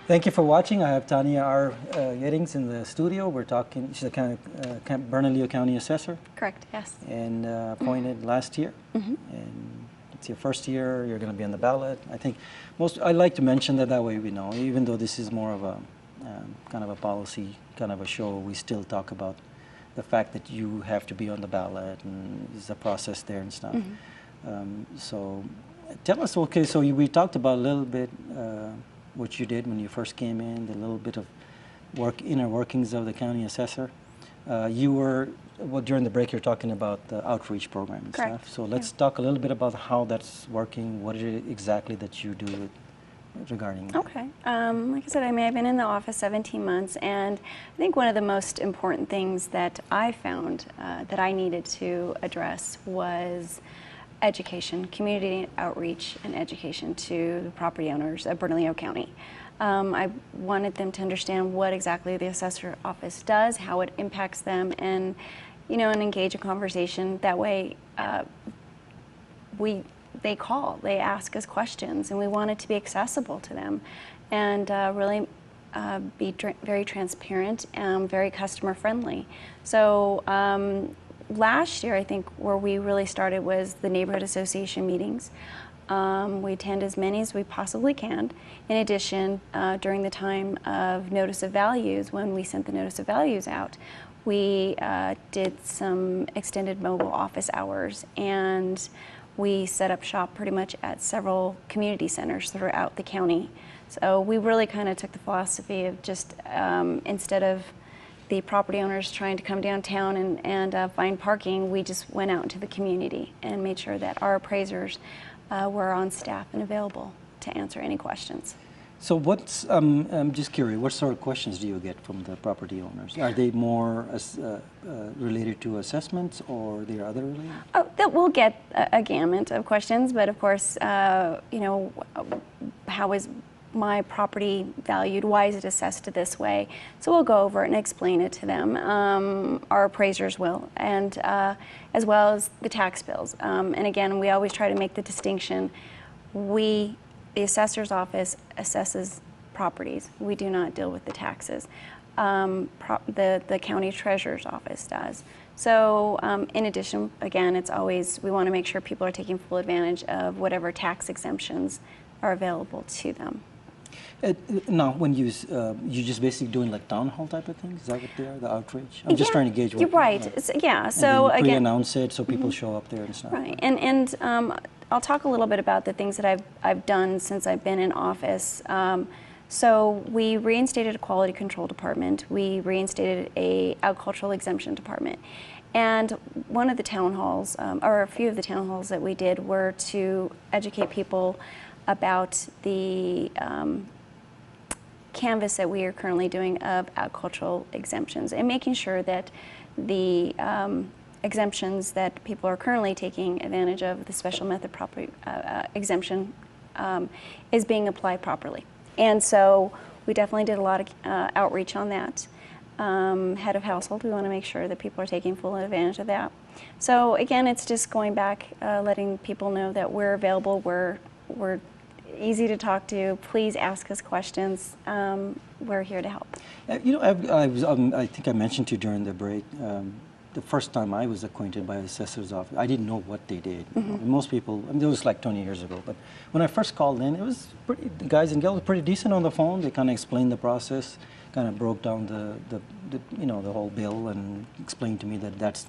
Thank you for watching. I have Tanya Giddings in the studio. We're talking, she's a Bernalillo County Assessor. Correct, yes. And appointed last year. And it's your first year, you're going to be on the ballot. I think I like to mention that way we know, even though this is more of a kind of a policy, kind of a show, we still talk about the fact that you have to be on the ballot and there's a process there and stuff. So tell us, okay, so we talked about a little bit what you did when you first came in, the little bit of inner workings of the county assessor. You were, well, during the break, you're talking about the outreach program and stuff. So let's talk a little bit about how that's working. What is it exactly that you do regarding that? Okay. Like I said, I've been in the office 17 months, and I think one of the most important things that I found that I needed to address was education, community outreach and education to the property owners of Bernalillo County. I wanted them to understand what exactly the assessor office does, how it impacts them, and and engage a conversation. That way, they call, they ask us questions, and we want it to be accessible to them, and really be very transparent and very customer friendly. So. Last year, I think, where we really started was the neighborhood association meetings. We attend as many as we possibly can. In addition, during the time of notice of values, when we sent the notice of values out, we did some extended mobile office hours, and we set up shop pretty much at several community centers throughout the county. So we really kind of took the philosophy of just instead of the property owners trying to come downtown and find parking, we just went out into the community and made sure that our appraisers were on staff and available to answer any questions. So what's, I'm just curious, what sort of questions do you get from the property owners? Are they more related to assessments, or are there other related? Oh, we'll get a gamut of questions, but of course, how is my property valued? Why is it assessed this way? So we'll go over it and explain it to them. Our appraisers will, and as well as the tax bills. And again, we always try to make the distinction. The assessor's office assesses properties. We do not deal with the taxes. The county treasurer's office does. So in addition, again, it's always, we want to make sure people are taking full advantage of whatever tax exemptions are available to them. Now, when you just basically doing like town hall type of things? Is that what they are, the outreach? I'm just trying to gauge what. You're right. Yeah. So and again, pre-announce it so people show up there and stuff. Right. And I'll talk a little bit about the things that I've done since I've been in office. So we reinstated a quality control department. We reinstated a agricultural exemption department. And one of the town halls, or a few of the town halls that we did, were to educate people about the canvas that we are currently doing of agricultural exemptions, and making sure that the exemptions that people are currently taking advantage of, the special method property exemption, is being applied properly. And so we definitely did a lot of outreach on that. Head of household, we want to make sure that people are taking full advantage of that. So again, it's just going back, letting people know that we're available, we're easy to talk to. Please ask us questions. We're here to help. I think I mentioned to you during the break, the first time I was acquainted by the assessor's office, I didn't know what they did. Most people, I mean, it was like 20 years ago, but when I first called in, it was the guys and gals were pretty decent on the phone. They kind of explained the process, kind of broke down the whole bill and explained to me that that's,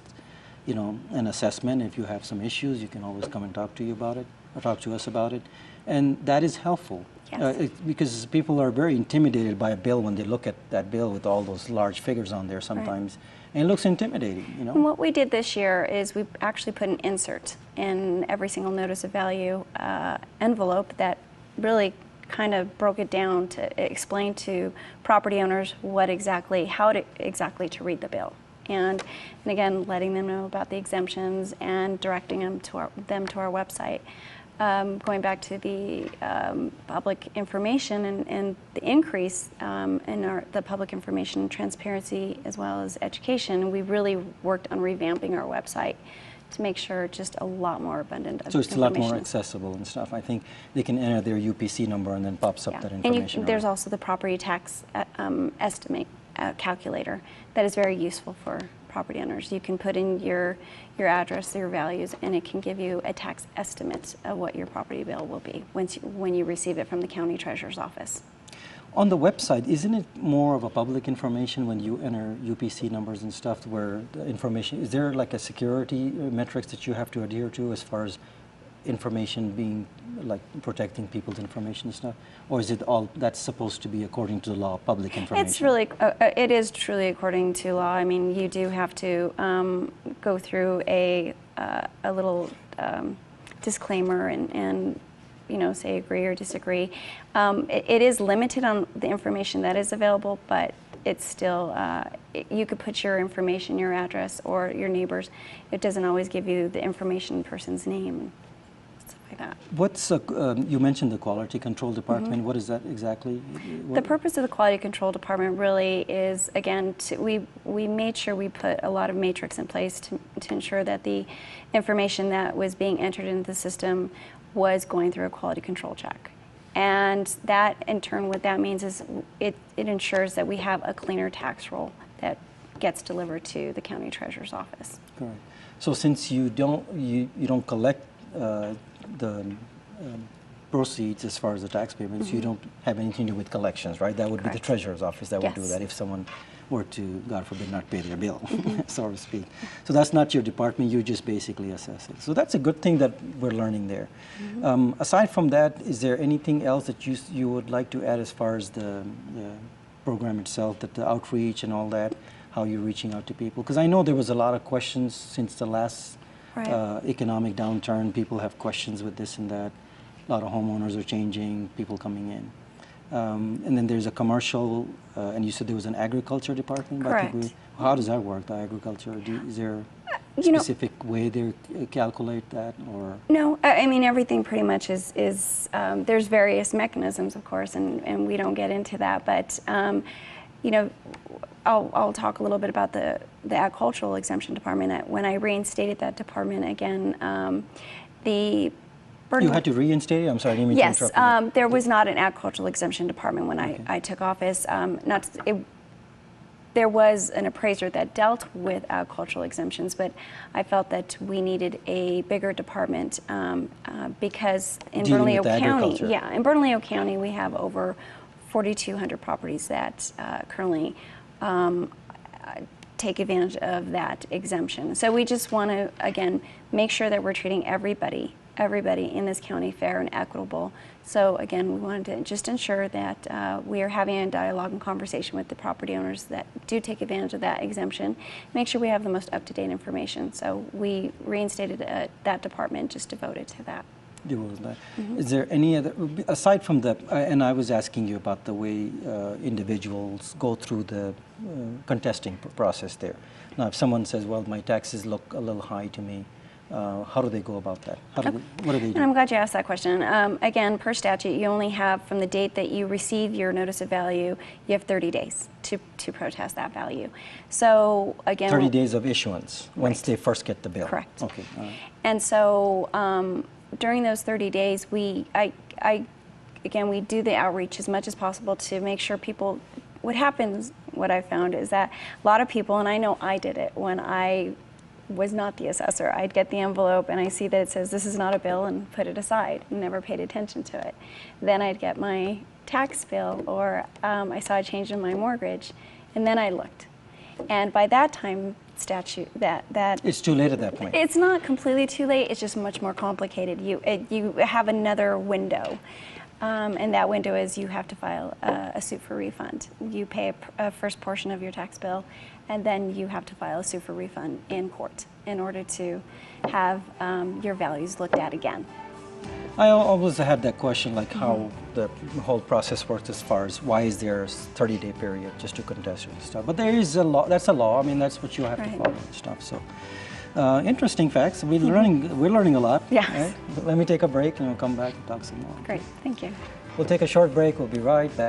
an assessment. If you have some issues, you can always come and talk to you about it, or talk to us about it. And that is helpful. Yes. Because people are very intimidated by a bill when they look at that bill with all those large figures on there sometimes. Right. And it looks intimidating, And what we did this year is we actually put an insert in every single notice of value envelope that really kind of broke it down to explain to property owners how to read the bill. And again, letting them know about the exemptions and directing them to our website. Going back to the public information and the increase in the public information transparency as well as education, we really worked on revamping our website to make sure just a lot more abundant of So it's a lot more information. accessible and stuff. I think they can enter their UPC number and then pops up that And information. there's also the property tax estimate calculator that is very useful for property owners. You can put in your address, your values, and it can give you a tax estimate of what your property bill will be when you receive it from the county treasurer's office. On the website, isn't it more of a public information when you enter UPC numbers and stuff where the information, is there like a security metrics that you have to adhere to as far as information being, like protecting people's information and stuff? Or is it all, that's supposed to be according to the law, public information? It's really, it is truly according to law. I mean, you do have to go through a little disclaimer and say agree or disagree. It is limited on the information that is available, but it's still, you could put your information, your address, or your neighbors. It doesn't always give you the information person's name and stuff like that. What's, you mentioned the quality control department. What is that exactly? The purpose of the quality control department really is, again, we made sure we put a lot of matrix in place to ensure that the information that was being entered into the system was going through a quality control check. And that, in turn, what that means is it ensures that we have a cleaner tax roll that gets delivered to the county treasurer's office. Correct. So since you don't collect the proceeds as far as the tax payments, you don't have anything to do with collections, right? That would be the treasurer's office that would do that if someone were to, God forbid, not pay their bill, so to speak. So that's not your department, you just basically assess it. So that's a good thing that we're learning there. Aside from that, is there anything else that you would like to add as far as the program itself, that the outreach and all that, how you're reaching out to people? Because I know there was a lot of questions since the last economic downturn. People have questions with this and that. A lot of homeowners are changing, people coming in. And then there's a commercial, and you said there was an agriculture department? Correct. How does that work, the agriculture? Is there a specific way they calculate that? Or? No, I mean, everything pretty much is there's various mechanisms, of course, and we don't get into that, but I'll talk a little bit about the agricultural exemption department. When I reinstated that department again, you had to reinstate it? I'm sorry, I didn't mean to interrupt you. Yes, there was not an agricultural exemption department when I took office. There was an appraiser that dealt with agricultural exemptions, but I felt that we needed a bigger department because in Bernalillo County, in Bernalillo County, we have over 4,200 properties that currently take advantage of that exemption. So we just want to, again, make sure that we're treating everybody in this county fair and equitable. So again, we wanted to just ensure that we are having a dialogue and conversation with the property owners that do take advantage of that exemption, make sure we have the most up-to-date information. So we reinstated that department just devoted to that. Is there any other, aside from that, and I was asking you about the way individuals go through the contesting process there. Now, if someone says, well, my taxes look a little high to me, how do they go about that? What do they do? And I'm glad you asked that question. Again, per statute, you only have, from the date that you receive your notice of value, you have 30 days to protest that value. So again, 30 days of issuance once they first get the bill. Correct. Okay. All right. And so during those 30 days, again, we do the outreach as much as possible to make sure people. What I found is that a lot of people, and I know I did it when I was not the assessor. I'd get the envelope and I see that it says this is not a bill and put it aside and never paid attention to it. Then I'd get my tax bill, or I saw a change in my mortgage, and then I looked. And by that time, statute that it's too late at that point. It's not completely too late. It's just much more complicated. You have another window. And that window is you have to file a suit for refund. You pay a first portion of your tax bill, and then you have to file a suit for refund in court in order to have your values looked at again. I always had that question, like how the whole process works as far as why is there a 30-day period just to contest and stuff. But there is a law. That's a law. I mean, that's what you have to follow and stuff. So. Interesting facts. We're learning a lot. Yes. Right? Let me take a break and we'll come back and talk some more. Great. Thank you. We'll take a short break. We'll be right back.